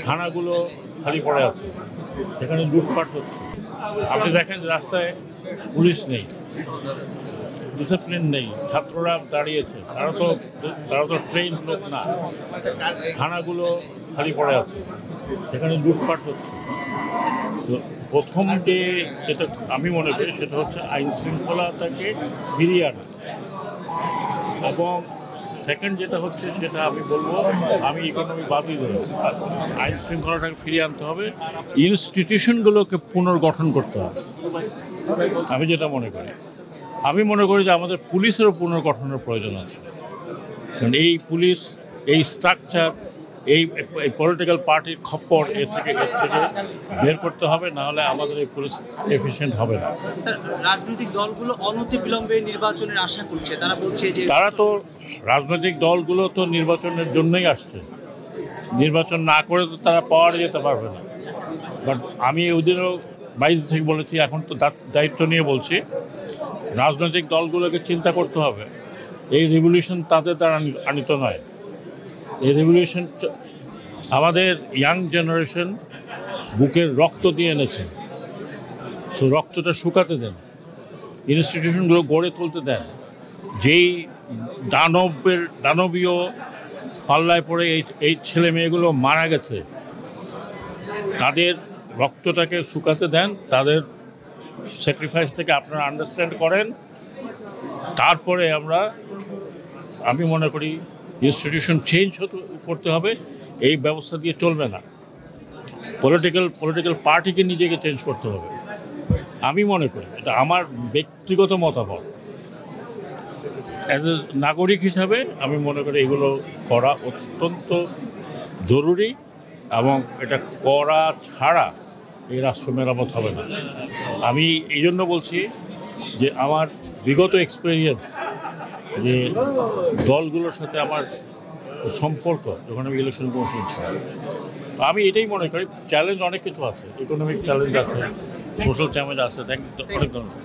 থানাগুলো খালি পড়ে আছে, সেখানে লুটপাট হচ্ছে। আপনি দেখেন রাস্তায় পুলিশ নেই, ডিসিপ্লিন নেই, ছাত্ররা দাঁড়িয়েছে, তারা তো ট্রেন লোক না। থানাগুলো খালি পড়ে আছে, সেখানে লুটপাট হচ্ছে। তো প্রথম যেটা আমি মনে করি সেটা হচ্ছে আইন শৃঙ্খলাটাকে ফিরিয়ে আনা, এবং সেকেন্ড যেটা হচ্ছে সেটা আমি বলবো, আমি ইকোনমি বাদই দেবো, আইন শৃঙ্খলাটাকে ফিরিয়ে আনতে হবে, ইনস্টিটিউশনগুলোকে পুনর্গঠন করতে হবে। আমি যেটা মনে করি, আমি মনে করি যে আমাদের পুলিশেরও পুনর্গঠনের প্রয়োজন আছে, কারণ এই পুলিশ, এই স্ট্রাকচার, এই পলিটিক্যাল পার্টির খপ্পর এর থেকে বের করতে হবে, নাহলে আমাদের এই পুলিশ এফিসিয়েন্ট হবে না। স্যার, রাজনৈতিক দলগুলো অনতিবিলম্বে নির্বাচনের আশা করছে, তারা বলছে যে রাজনৈতিক দলগুলো তো নির্বাচনের জন্যই আসছে, নির্বাচন না করে তো তারা পাওয়ারে যেতে পারবে না। বাট আমি ওদেরও বাইরে থেকে বলেছি, এখন তো দায়িত্ব নিয়ে বলছি, রাজনৈতিক দলগুলোকে চিন্তা করতে হবে, এই রেভলিউশন তাদের দ্বারা আনিত নয়। এই রেভলিউশন আমাদের ইয়াং জেনারেশন বুকের রক্ত দিয়ে এনেছে, সো রক্তটা শুকাতে দেন, ইনস্টিটিউশনগুলো গড়ে তুলতে দেন। যেই দানবীয় পাল্লায় পড়ে এই ছেলে মেয়েগুলো মারা গেছে, তাদের রক্তটাকে শুকাতে দেন, তাদের স্যাক্রিফাইস থেকে আপনারা আন্ডারস্ট্যান্ড করেন। তারপরে আমি মনে করি ইনস্টিটিউশন চেঞ্জ করতে হবে, এই ব্যবস্থা দিয়ে চলবে না। পলিটিক্যাল পার্টিকে নিজেকে চেঞ্জ করতে হবে, আমি মনে করি। এটা আমার ব্যক্তিগত মতামত। অ্যাজ এ নাগরিক হিসাবে আমি মনে করি এগুলো করা অত্যন্ত জরুরি, এবং এটা করা ছাড়া এই রাষ্ট্র মেরামত হবে না। আমি এই জন্য বলছি যে আমার বিগত এক্সপিরিয়েন্স, যে দলগুলোর সাথে আমার সম্পর্ক, যখন আমি ইলেকশন কমিশন ছিলাম, তো আমি এটাই মনে করি চ্যালেঞ্জ অনেক কিছু আছে, ইকোনমিক চ্যালেঞ্জ আছে, সোশ্যাল চ্যালেঞ্জ আছে, অনেক ধরনের।